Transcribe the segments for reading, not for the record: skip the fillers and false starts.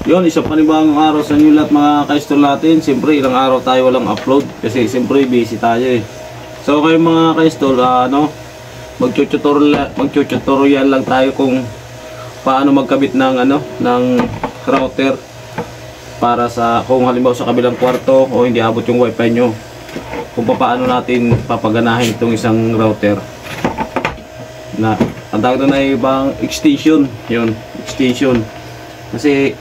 Yun, isang panibagong araw sa inyo lahat mga ka-install natin. Siyempre, ilang araw tayo walang upload kasi siyempre busy tayo eh. So kayo mga ka-install, mag-tutorial lang tayo kung paano magkabit ng ng router para sa kung halimbawa sa kabilang kwarto o hindi abot yung wifi nyo, kung paano natin papaganahin itong isang router na ang tawag doon ay ibang extension. Yun, extension. Kasi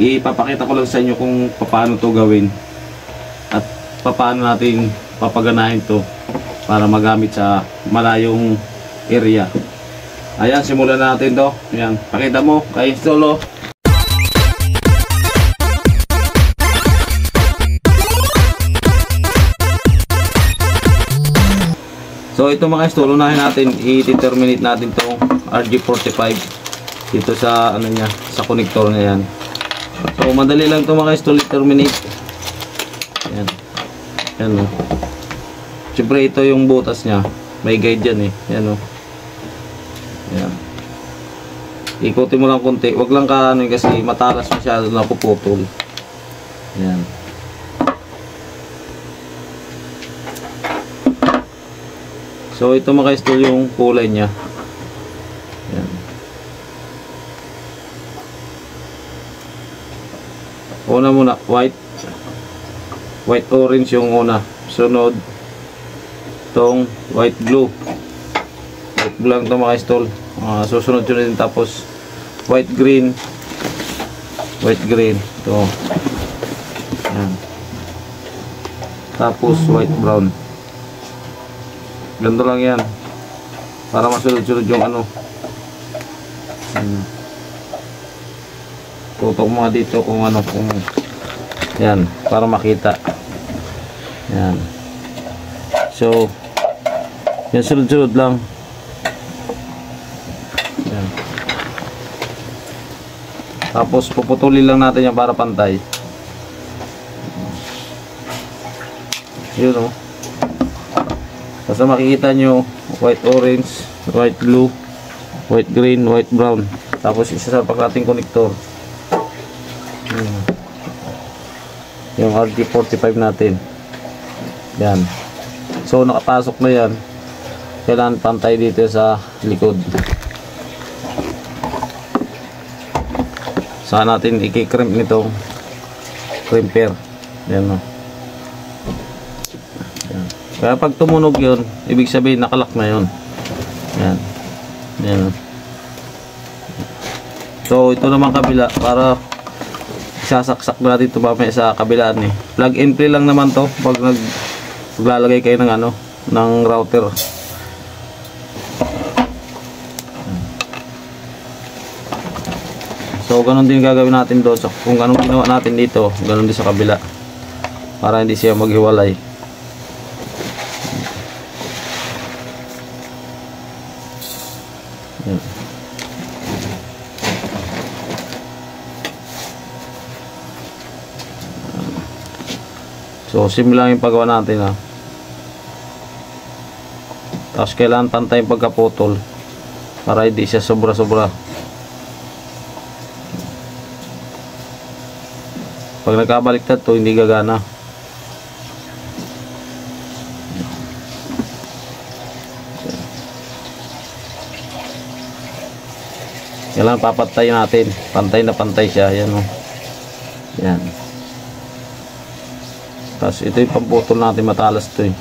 ipapakita ko lang sa inyo kung paano to gawin at paano natin papaganahin to para magamit sa malayong area. Ayan, simulan natin to. Ayan, pakita mo kay Solo. So ito mga install, unahin natin, i-terminate natin tong RG45 dito sa niya, sa connector na yan. So madali lang ito mga install, i-terminate. Ayan. Ayan o. Siyempre ito yung butas nya, may guide yan eh. Ayan o. Ayan. Ikutin mo lang konti, wag lang kasi matalas masyado na puputol. Ayan. So ito maka-install yung kulay niya. Ayan. Una muna, white orange yung una. Sunod tong white blue. White blue lang ito maka-install. Susunod yun din, tapos white green. Ito. Ayan. Tapos white brown. Ganito lang yan para masunod-sunod yung tutok mga dito kung kung yan, para makita yan. So yan, sunod-sunod lang yan. Tapos puputulin lang natin yan para pantay. Yun o. Basta makikita nyo, white orange, white blue, white green, white brown. Tapos isasalpak natin konektor. Yung RG45 natin. Yan. So nakapasok na yan. Kailangan pantay dito sa likod. Saan natin i-crimp nitong crimper. Yan o. Kaya pag tumunog yun, ibig sabihin nakalak na yun. Yan. Yan. So ito naman kabila, para sasaksak natin ito mamaya sa kabilaan eh. Plug and play lang naman to pag naglalagay kayo ng ng router. So ganun din gagawin natin doon. So, kung anong ginawa natin dito, ganun din sa kabila. Para hindi siya maghiwalay. So simple lang yung paggawa natin Tapos kailangan pantay yung pagkaputol para hindi siya sobra-sobra. Pag nagkabaliktad to, hindi gagana. Kailangan papatay natin, pantay na pantay siya. Yan o. Yan. Tapos ito yung pamputol natin, matalas ito eh.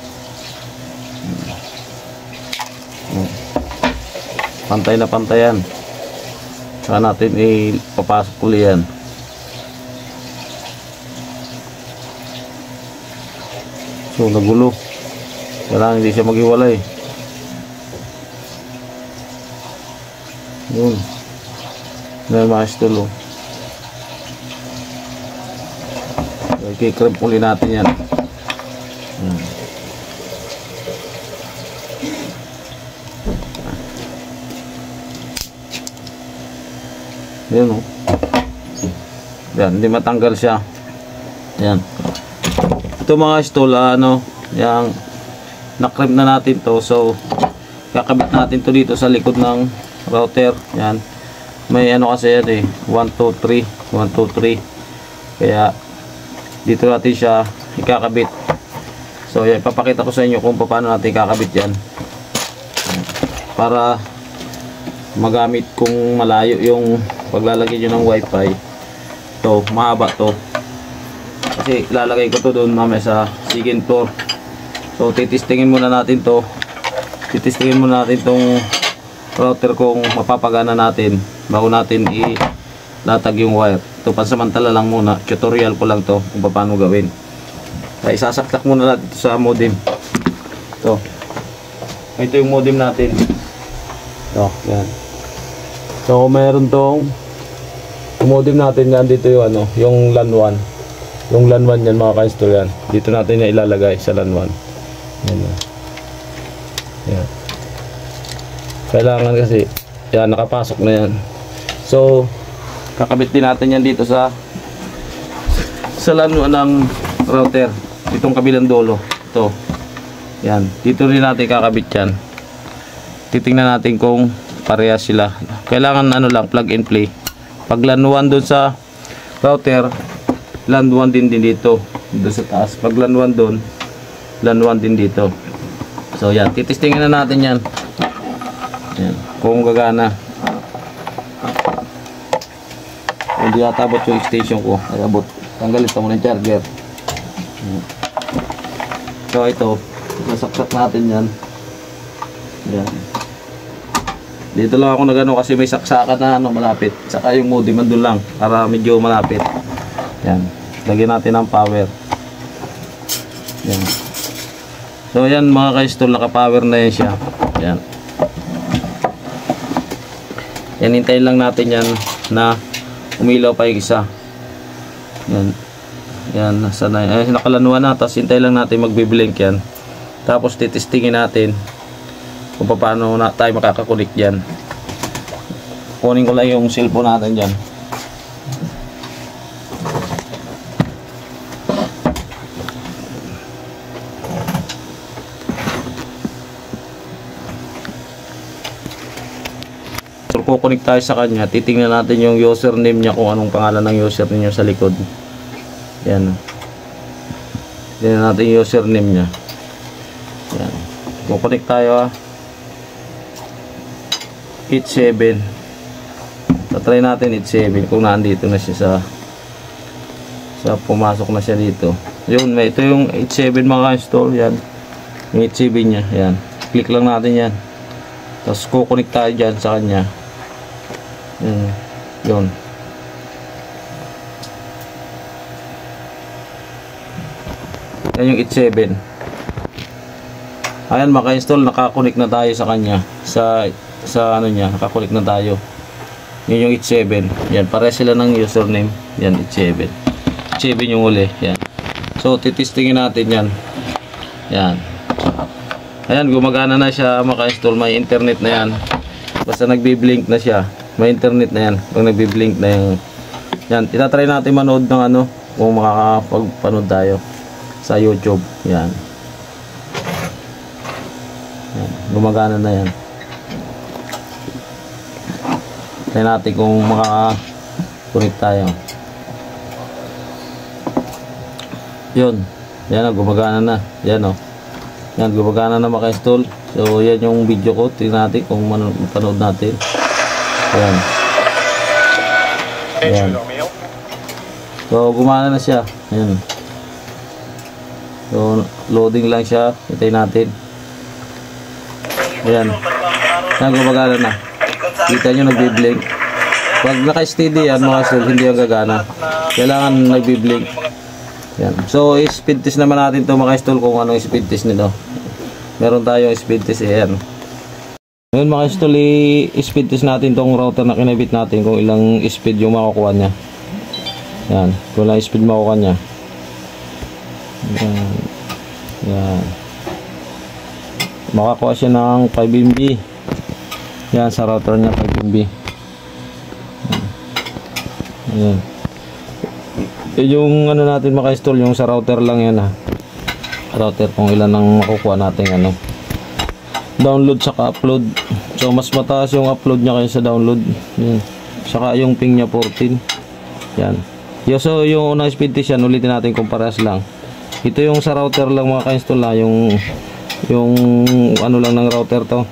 Pantay na pantayan. Saka natin ipapasok uli yan. So nagulo. Kailangan hindi siya maghiwalay. Yun. Dahil ma-install o. I-crimp uli natin yan. Yan o. Yan, hindi matanggal siya. Yan. Ito mga install, yung na-crimp na natin to. So kakabit natin to dito sa likod ng router. Yan. may ano kasi yan eh, 1, 2, 3, 1, 2, 3. Kaya dito natin siya ikakabit. So yan, ipapakita ko sa inyo kung paano natin ikakabit yan para magamit kung malayo yung paglalagay nyo ng wifi. To mahaba to kasi ilalagay ko to doon mamaya sa second floor. So titistingin muna natin to, titistingin muna natin tong router kung mapapagana natin bago natin ilatag yung wire. Ito pansamantala lang muna, tutorial ko lang to kung paano gawin. Ay isasaktak muna natin ito sa modem. Ito yung modem natin. Yan. So meron tong modem natin yan dito yung ano, yung LAN 1. Yung LAN 1 yan mga ka-install yan. Dito natin na ilalagay sa LAN 1. Yan. Yan. Kailangan kasi yan, nakapasok na yan. So kakabit din natin yan dito sa LAN 1 ng router. Itong kabilang dulo. Ito. Yan. Dito rin natin kakabit yan. Titingnan natin kung parehas sila. Kailangan ano lang, plug and play. Pag LAN 1 doon sa router, LAN 1 din dito. Doon sa taas. Pag LAN 1 doon, LAN 1 din dito. So yan, titistingin na natin yan. Yan. Kung gagana. Hindi atabot yung extension ko. Ay abot. Tanggalin ito muna yung charger. So ito, nasaksak natin yan. Yan. Dito lang ako nagano kasi may saksakan na ano, malapit. Saka yung modem andun lang para medyo malapit. Yan. Lagyan natin ng power. Yan. So yan mga ka-install, naka-power na yan siya. Yan. Yan, hintayin lang natin yan na umilaw pa yung isa. Yan. Yan, nasa na yan. Nakalanuan na, tapos hintayin lang natin magbiblink yan. Tapos titistingin natin kung paano na tayo makakakunik dyan. Kunin ko lang yung cellphone natin dyan. So kukunik tayo sa kanya, titingnan natin yung username niya, kung anong pangalan ng user niyo sa likod. Yan. Tingnan natin yung username niya. Yan. Kukunik tayo 87. Tatry natin 87 kung nandito na siya sa pumasok na siya dito. Yun, ito yung 87 mga install. Yan. Yung 87 niya. Yan. Click lang natin yan. Tapos kukunik tayo dyan sa kanya. Yun. Yan yung 87. Ayan, maka-install, nakakunik na tayo sa kanya. Sa ano niya, nakakunik na tayo. Yun yung 87. Yan, pare sila ng username. Yan, 87. 87 yung uli. Yan. So, titistingin natin yan. Yan. Ayan, gumagana na siya, maka-install. May internet na yan. Basta nagbi-blink na siya. May internet na yan. Pag nagbi-blink na yung... Yan, itatry natin manood ng ano, kung makakapagpanood tayo sa YouTube. Yan. Yan. Gumagana na yan. Try natin kung makaka-connect tayo. Yun. Yan, gumagana na. Yan, o. Yan, gumagana na maka-install. So, yan yung video ko. Tingnan natin kung mapanood natin. Yan. Yan. So, gumana na siya. Yan. So, loading lang siya. Hintayin natin. Ayan. Yan, gumagana na. Kita nyo nagbi-blink. Pag naka-steady yan mga sul, hindi yung gagana. Kailangan nagbi-blink. Yan. So, speed test naman natin ito mga install kung anong speed test nito. Meron tayong speed test. Ayan. Ngayon mga install, i-speed test natin itong router na kinabit natin kung ilang speed yung makukuha niya. Yan. Kung ilang speed makukuha niya. Yan. Yan. Makakuha siya ng 5 MB. Yan, sa router niya 5 MB. Yan. Yung ano natin maka-install, yung sa router lang yan ha. Router kung ilan ang makukuha natin ano. Download saka upload. So mas mataas yung upload niya kaysa sa download. Yan. saka yung ping nya 14. Yan. So yung unang speed test yan, ulitin natin kung parehas lang. Ito yung sa router lang mga ka-install na, yung ano lang ng router to.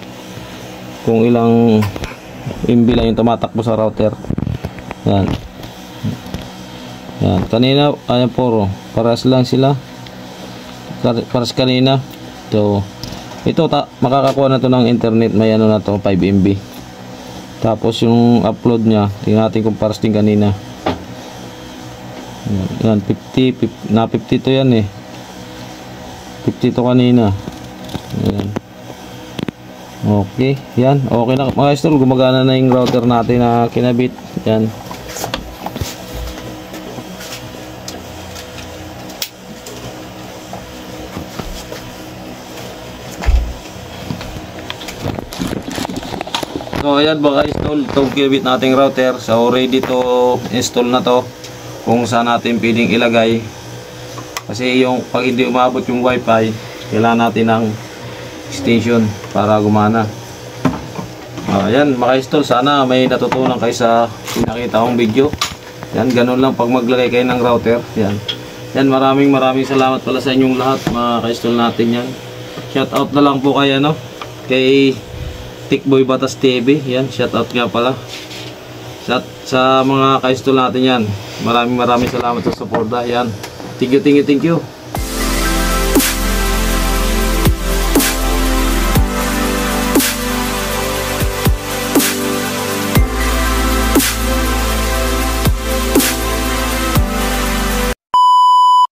Kung ilang MB lang yung tumatakbo sa router. Yan. Yan. Kanina, ayan po, parehas lang sila. Parehas kanina. So, ito makakakuha na to ng internet, may ano na to, 5 MB. Tapos yung upload nya, tingnan natin kung parehas din kanina. Yan, 50 na 50 to yan eh. 50 to kanina. Yan. Okay, yan. Okay na mga idol, gumagana na yung router natin na kinabit. Yan. So ayan mga install, itong kinabit nating router. So ready to install na to. Kung saan natin pwedeng ilagay. Kasi yung pag hindi umabot yung wifi, kailangan natin ng extension para gumana. Ayan mga install, sana may natutunan kayo sa pinakita kong video. Yan, ganun lang pag maglagay kayo ng router. Yan. Yan, maraming salamat pala sa inyong lahat mga ka-install natin yan. Shout out na lang po kay kay Tikboy Batas TV. Yan, shout out nga pala. Sa mga ka-install natin yan. Maraming salamat sa suporta. Yan. Thank you.